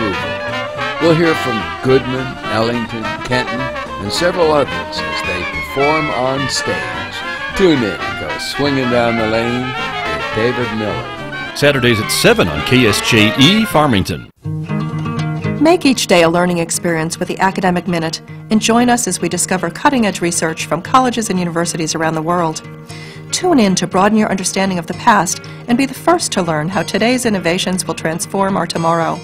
approval. We'll hear from Goodman, Ellington, Kenton, and several others as they perform on stage. Tune in and go swinging down the lane with David Miller. Saturdays at 7 on KSJE Farmington. Make each day a learning experience with the Academic Minute and join us as we discover cutting-edge research from colleges and universities around the world. Tune in to broaden your understanding of the past and be the first to learn how today's innovations will transform our tomorrow.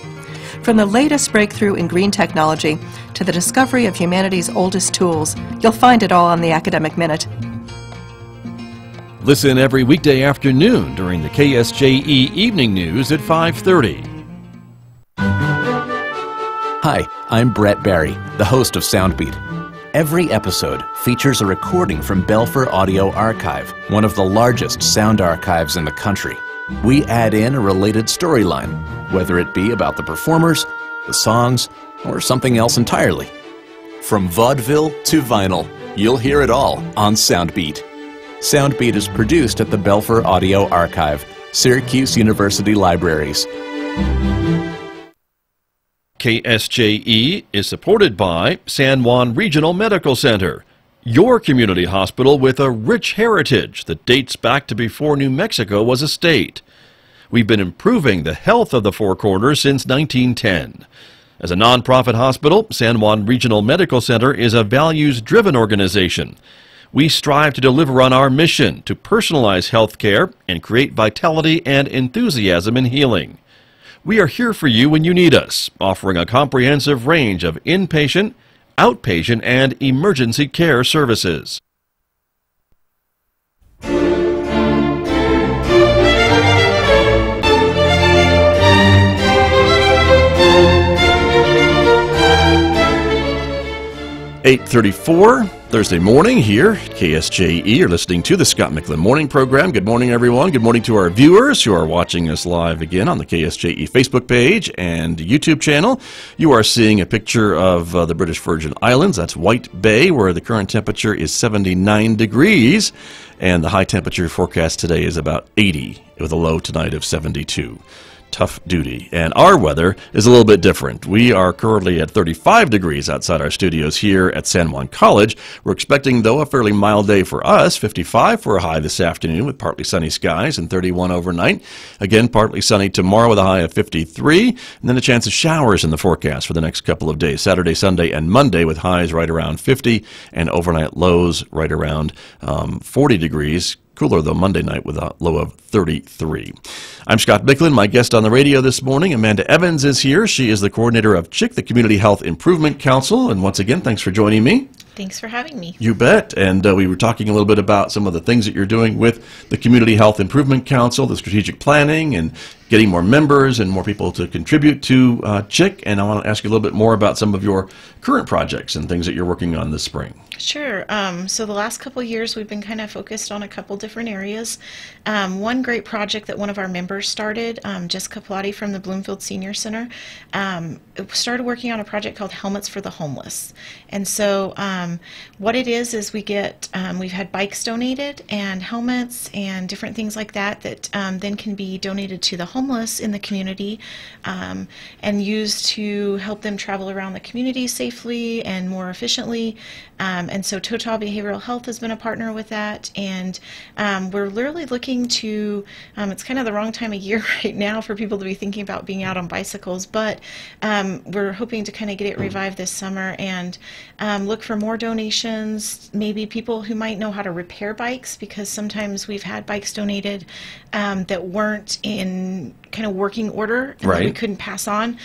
From the latest breakthrough in green technology to the discovery of humanity's oldest tools, you'll find it all on the Academic Minute. Listen every weekday afternoon during the KSJE Evening News at 5:30. Hi, I'm Brett Barry, the host of Soundbeat. Every episode features a recording from Belfer Audio Archive, one of the largest sound archives in the country. We add in a related storyline, whether it be about the performers, the songs, or something else entirely. From vaudeville to vinyl, you'll hear it all on Soundbeat. Soundbeat is produced at the Belfer Audio Archive, Syracuse University Libraries. KSJE is supported by San Juan Regional Medical Center, your community hospital with a rich heritage that dates back to before New Mexico was a state. We've been improving the health of the Four Corners since 1910. As a nonprofit hospital, San Juan Regional Medical Center is a values-driven organization. We strive to deliver on our mission to personalize health care and create vitality and enthusiasm in healing. We are here for you when you need us, offering a comprehensive range of inpatient, outpatient, and emergency care services. (8:34) Thursday morning here at KSJE. You're listening to the Scott Michlin Morning Program. Good morning, everyone. Good morning to our viewers who are watching us live again on the KSJE Facebook page and YouTube channel. You are seeing a picture of the British Virgin Islands. That's White Bay, where the current temperature is 79 degrees, and the high temperature forecast today is about 80, with a low tonight of 72. Tough duty. And our weather is a little bit different. We are currently at 35 degrees outside our studios here at San Juan College. We're expecting, though, a fairly mild day for us, 55 for a high this afternoon with partly sunny skies and 31 overnight. Again, partly sunny tomorrow with a high of 53, and then a chance of showers in the forecast for the next couple of days, Saturday, Sunday, and Monday, with highs right around 50 and overnight lows right around 40 degrees. Cooler, though, Monday night with a low of 33. I'm Scott Michlin. My guest on the radio this morning, Amanda Evans, is here. She is the coordinator of CHIC, the Community Health Improvement Council. And once again, thanks for joining me. Thanks for having me. You bet. And we were talking a little bit about some of the things that you're doing with the Community Health Improvement Council, the strategic planning, and getting more members and more people to contribute to CHIC. And I want to ask you a little bit more about some of your current projects and things that you're working on this spring. Sure. So the last couple of years, we've been kind of focused on a couple different areas. One great project that one of our members started, Jessica Pilati from the Bloomfield Senior Center, started working on a project called Helmets for the Homeless. And so what it is we get, we've had bikes donated and helmets and different things like that that then can be donated to the homeless in the community and used to help them travel around the community safely and more efficiently. And so Total Behavioral Health has been a partner with that, and we're literally looking to, it's kind of the wrong time of year right now for people to be thinking about being out on bicycles, but we're hoping to kind of get it revived this summer and look for more donations, maybe people who might know how to repair bikes, because sometimes we've had bikes donated that weren't in kind of working order and that we couldn't pass on.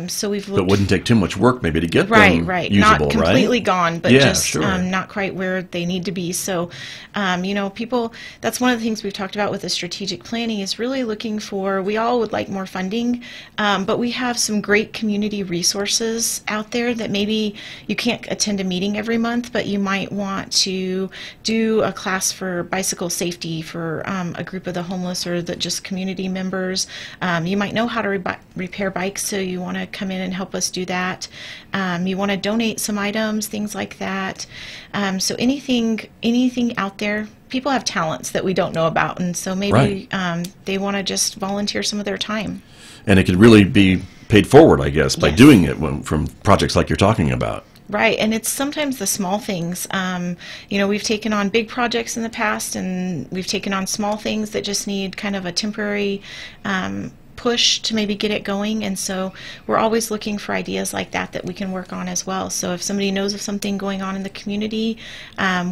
So we've looked. But wouldn't take too much work maybe to get them usable, not completely gone, but just sure. Not quite where they need to be. So, you know, people, that's one of the things we've talked about with the strategic planning is really looking for, we all would like more funding, but we have some great community resources out there that maybe you can't attend a meeting every month, but you might want to do a class for bicycle safety for a group of the homeless or just community members. stores. You might know how to repair bikes, so you want to come in and help us do that. You want to donate some items, things like that. So anything out there. People have talents that we don't know about, and so maybe they want to just volunteer some of their time. And it could really be paid forward, I guess, by doing it from projects like you're talking about. Right, and it's sometimes the small things. We've taken on big projects in the past, and we've taken on small things that just need kind of a temporary push to maybe get it going, and so we're always looking for ideas like that we can work on as well. So if somebody knows of something going on in the community,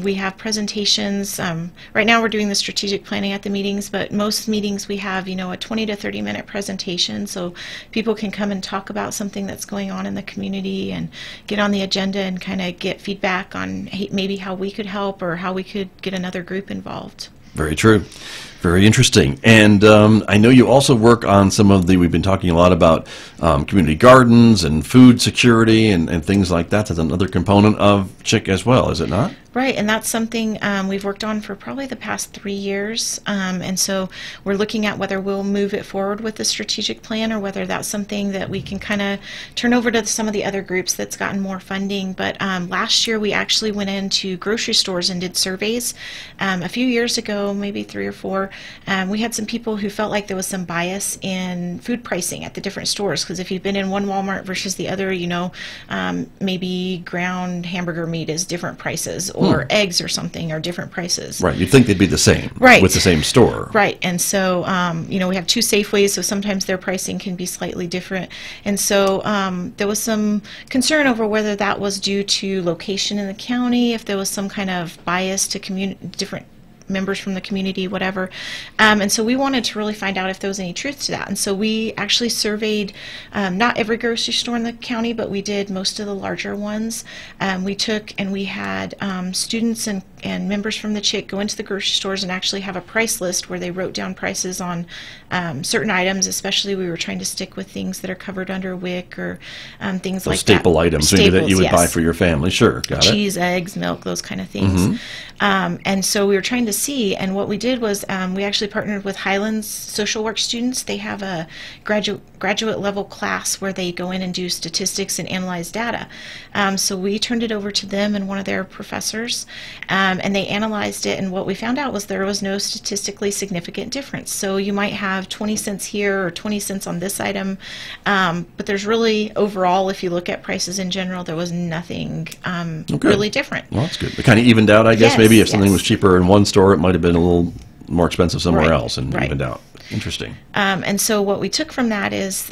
we have presentations. Right now we're doing the strategic planning at the meetings, but most meetings we have a 20 to 30 minute presentation, so people can come and talk about something that's going on in the community and get on the agenda and kind of get feedback on maybe how we could help or how we could get another group involved. Very true. Very interesting. And I know you also work on we've been talking a lot about community gardens and food security and things like that. That's another component of CHIC as well, is it not? Right, and that's something we've worked on for probably the past 3 years, and so we're looking at whether we'll move it forward with the strategic plan or whether that's something that we can kind of turn over to some of the other groups that's gotten more funding. But last year we actually went into grocery stores and did surveys. A few years ago, maybe 3 or 4, we had some people who felt like there was some bias in food pricing at the different stores, because if you've been in one Walmart versus the other, maybe ground hamburger meat is different prices, or eggs or something are different prices. Right, you'd think they'd be the same with the same store. Right, and so, we have 2 Safeways, so sometimes their pricing can be slightly different. And so there was some concern over whether that was due to location in the county, if there was some kind of bias to different members from the community, whatever. And so we wanted to really find out if there was any truth to that. And so we actually surveyed not every grocery store in the county, but we did most of the larger ones. We had students and members from the CHIC go into the grocery stores and actually have a price list where they wrote down prices on certain items. Especially we were trying to stick with things that are covered under WIC or things those like staple that. Items maybe that you would buy for your family. Sure, got it. Cheese, eggs, milk, those kind of things. And so we were trying to see, and what we did was we actually partnered with Highlands social work students. They have a graduate level class where they go in and do statistics and analyze data. So we turned it over to them and one of their professors, and they analyzed it, and what we found out was there was no statistically significant difference. So you might have 20 cents here or 20 cents on this item, but there's really, overall, if you look at prices in general, there was nothing really different. Well, that's good. It kind of evened out, I guess. Yes, maybe if something was cheaper in one store, it might have been a little more expensive somewhere else, and evened out. Interesting. And so what we took from that is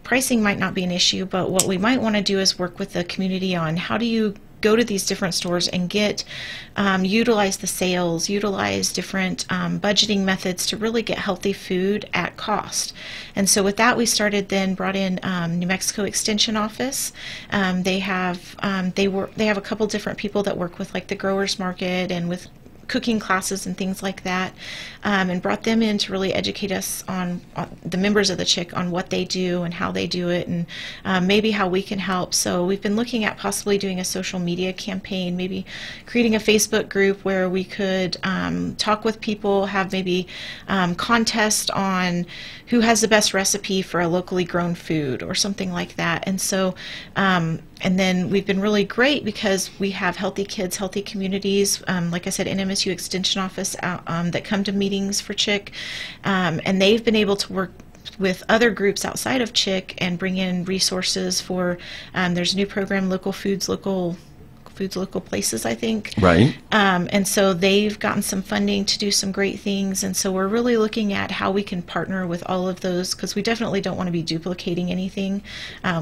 pricing might not be an issue, but what we might want to do is work with the community on how do you go to these different stores and utilize the sales, utilize different budgeting methods to really get healthy food at cost. And so with that, we brought in New Mexico Extension Office. They have a couple different people that work with like the growers market and with cooking classes and things like that, and brought them in to really educate us on the members of the CHIC on what they do and how they do it, and maybe how we can help. So we've been looking at possibly doing a social media campaign, maybe creating a Facebook group where we could talk with people, have maybe contest on who has the best recipe for a locally grown food or something like that. And so and then we've been really great because we have healthy kids, healthy communities, like I said, NMSU Extension Office that come to meetings for CHIC, and they've been able to work with other groups outside of CHIC and bring in resources for, there's a new program, Local Foods, Local Places, I think. Right. And so they've gotten some funding to do some great things, and so we're really looking at how we can partner with all of those, because we definitely don't want to be duplicating anything.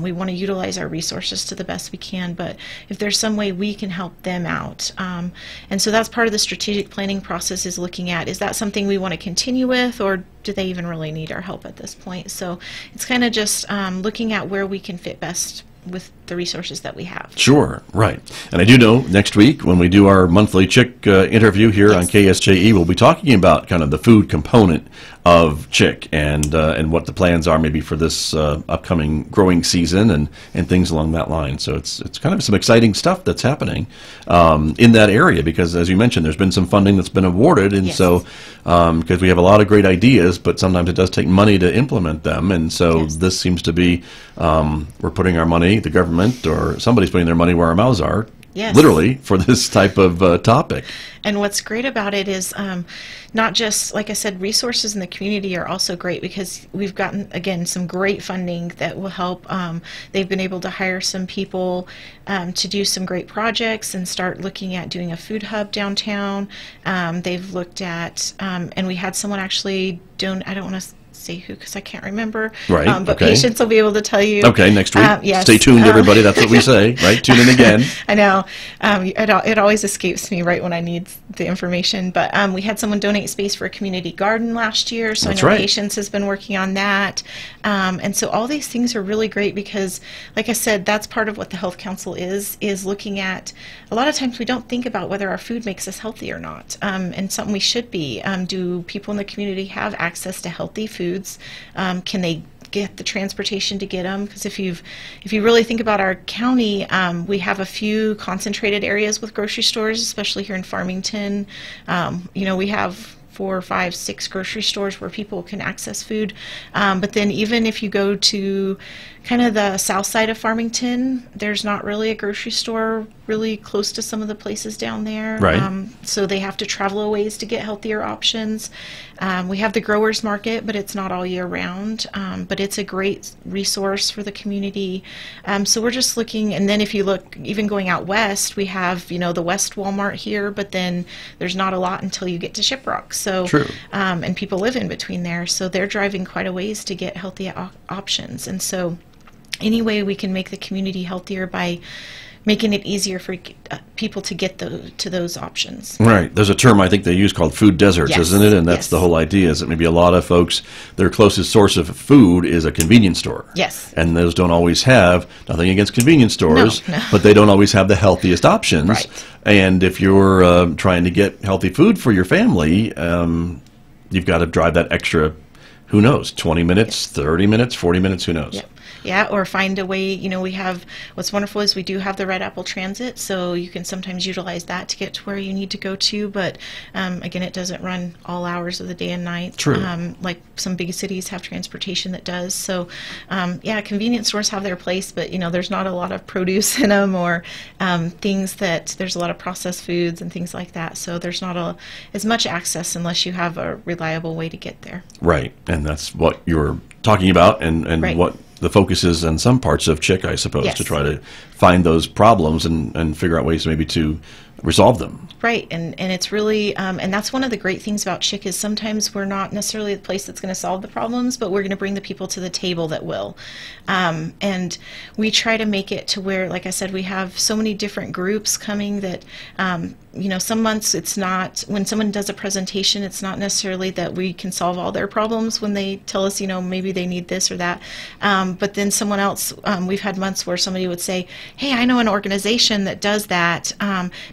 We want to utilize our resources to the best we can, but if there's some way we can help them out. And so that's part of the strategic planning process, is looking at, is that something we want to continue with, or do they even really need our help at this point? So it's kind of just looking at where we can fit best with the resources that we have. Sure, right. And I do know next week when we do our monthly Chick interview here on KSJE, we'll be talking about kind of the food component of Chick and what the plans are maybe for this upcoming growing season and things along that line. So it's kind of some exciting stuff that's happening in that area because, as you mentioned, there's been some funding that's been awarded, and so because we have a lot of great ideas, but sometimes it does take money to implement them, and so this seems to be we're putting our money, the government or somebody's putting their money where our mouths are, literally, for this type of topic. And what's great about it is not just, like I said, resources in the community are also great because we've gotten, again, some great funding that will help. They've been able to hire some people to do some great projects and start looking at doing a food hub downtown. They've looked at, and we had someone actually I don't want to say who because I can't remember. Right. But patients will be able to tell you. Okay, next week. Yes. Stay tuned, everybody. That's what we say, right? Tune in again. I know. It always escapes me right when I need the information. But we had someone donate space for a community garden last year, so That's I know right. Patients has been working on that. And so all these things are really great because, like I said, that's part of what the Health Council is looking at. A lot of times we don't think about whether our food makes us healthy or not, and something we should be. Do people in the community have access to healthy foods? Can they get the transportation to get them? Because if you really think about our county, we have a few concentrated areas with grocery stores, especially here in Farmington. We have 4, 5, 6 grocery stores where people can access food. But then even if you go to kind of the south side of Farmington, there's not really a grocery store really close to some of the places down there. Right. So they have to travel a ways to get healthier options. We have the growers market, but it's not all year round. But it's a great resource for the community. So we're just looking, and then if you look, even going out west, we have, the West Walmart here, but then there's not a lot until you get to Shiprock. So, True. And people live in between there, so they're driving quite a ways to get healthy options. And so any way we can make the community healthier by making it easier for people to get to those options. Right. There's a term I think they use called food deserts, Yes. isn't it? And that's the whole idea, is that maybe a lot of folks, their closest source of food is a convenience store. Yes. And those don't always have, nothing against convenience stores, No. but they don't always have the healthiest options. Right. And if you're trying to get healthy food for your family, you've got to drive that extra, who knows, 20 minutes, 30 minutes, 40 minutes, who knows. Yep. Yeah, or find a way, we have, what's wonderful is we do have the Red Apple Transit, so you can sometimes utilize that to get to where you need to go to, but again, it doesn't run all hours of the day and night. True. Like some big cities have transportation that does, so convenience stores have their place, but there's not a lot of produce in them or things that, there's a lot of processed foods and things like that, so there's not as much access unless you have a reliable way to get there. Right, and that's what you're talking about and Right. what the focus is in some parts of Chick, I suppose, Yes. to try to find those problems and figure out ways maybe to resolve them. Right, and it's really, and that's one of the great things about Chick is sometimes we're not necessarily the place that's going to solve the problems, but we're going to bring the people to the table that will. And we try to make it to where, like I said, we have so many different groups coming that, some months it's not, when someone does a presentation, it's not necessarily that we can solve all their problems when they tell us, maybe they need this or that. But then someone else, we've had months where somebody would say, hey, I know an organization that does that.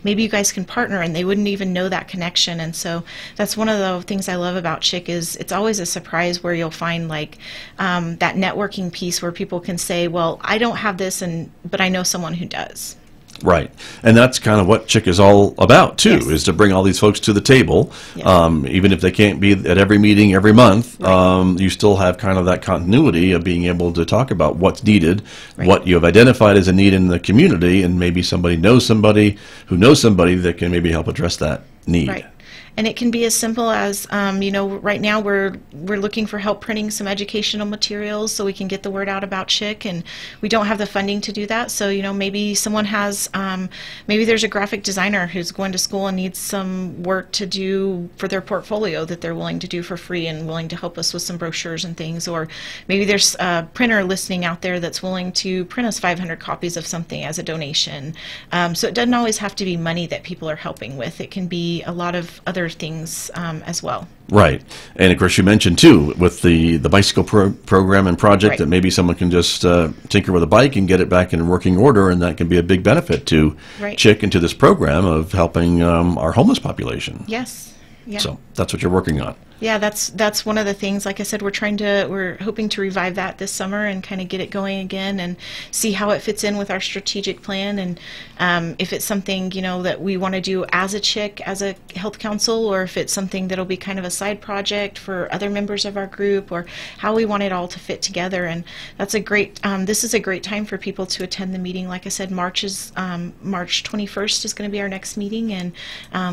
Maybe you guys can partner, and they wouldn't even know that connection. And so that's one of the things I love about Chick is it's always a surprise where you'll find like that networking piece where people can say, well, I don't have this, but I know someone who does. Right. And that's kind of what Chick is all about, too, Yes. is to bring all these folks to the table. Yes. Even if they can't be at every meeting every month, Right. you still have kind of that continuity of being able to talk about what's needed, Right. what you have identified as a need in the community, and maybe somebody knows somebody who knows somebody that can maybe help address that need. Right. And it can be as simple as, right now we're looking for help printing some educational materials so we can get the word out about Chick, and we don't have the funding to do that. So, maybe someone has, maybe there's a graphic designer who's going to school and needs some work to do for their portfolio that they're willing to do for free and willing to help us with some brochures and things. Or maybe there's a printer listening out there that's willing to print us 500 copies of something as a donation. So it doesn't always have to be money that people are helping with. It can be a lot of other other things as well. Right. And of course you mentioned too with the bicycle program and project that maybe someone can just tinker with a bike and get it back in working order, and that can be a big benefit to CHIC and to this program of helping our homeless population. Yes. Yeah. So that's what you're working on. Yeah, that's one of the things. Like I said, we're hoping to revive that this summer and kind of get it going again and see how it fits in with our strategic plan, and if it's something that we want to do as a CHIC, as a health council, or if it's something that'll be kind of a side project for other members of our group, or how we want it all to fit together. And that's a great. This is a great time for people to attend the meeting. Like I said, March 21st is going to be our next meeting, and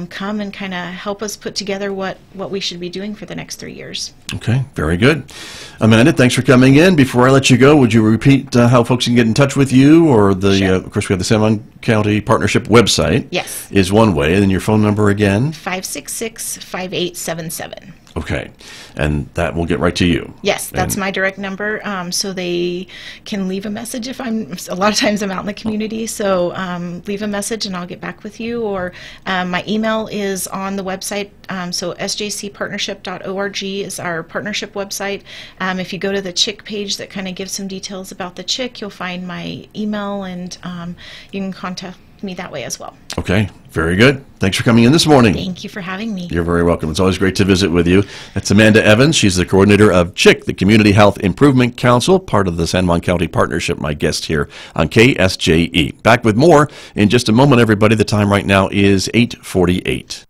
come and kind of help us put together what we should be doing for the next 3 years. Okay, very good. Amanda, thanks for coming in. Before I let you go, would you repeat how folks can get in touch with you, or Sure. Of course we have the San Juan County Partnership website. Yes. Is one way, and then your phone number again? 566-5877. Okay, and that will get right to you. Yes, that's my direct number, so they can leave a message if a lot of times I'm out in the community, so leave a message and I'll get back with you, or my email is on the website, so sjcpartnership.org is our partnership website. If you go to the CHIC page that kind of gives some details about the CHIC, you'll find my email, and you can contact me that way as well. Okay, very good. Thanks for coming in this morning. Thank you for having me. You're very welcome. It's always great to visit with you. That's Amanda Evans. She's the coordinator of CHIC, the Community Health Improvement Council, part of the San Juan County Partnership, my guest here on KSJE. Back with more in just a moment, everybody. The time right now is 8:48.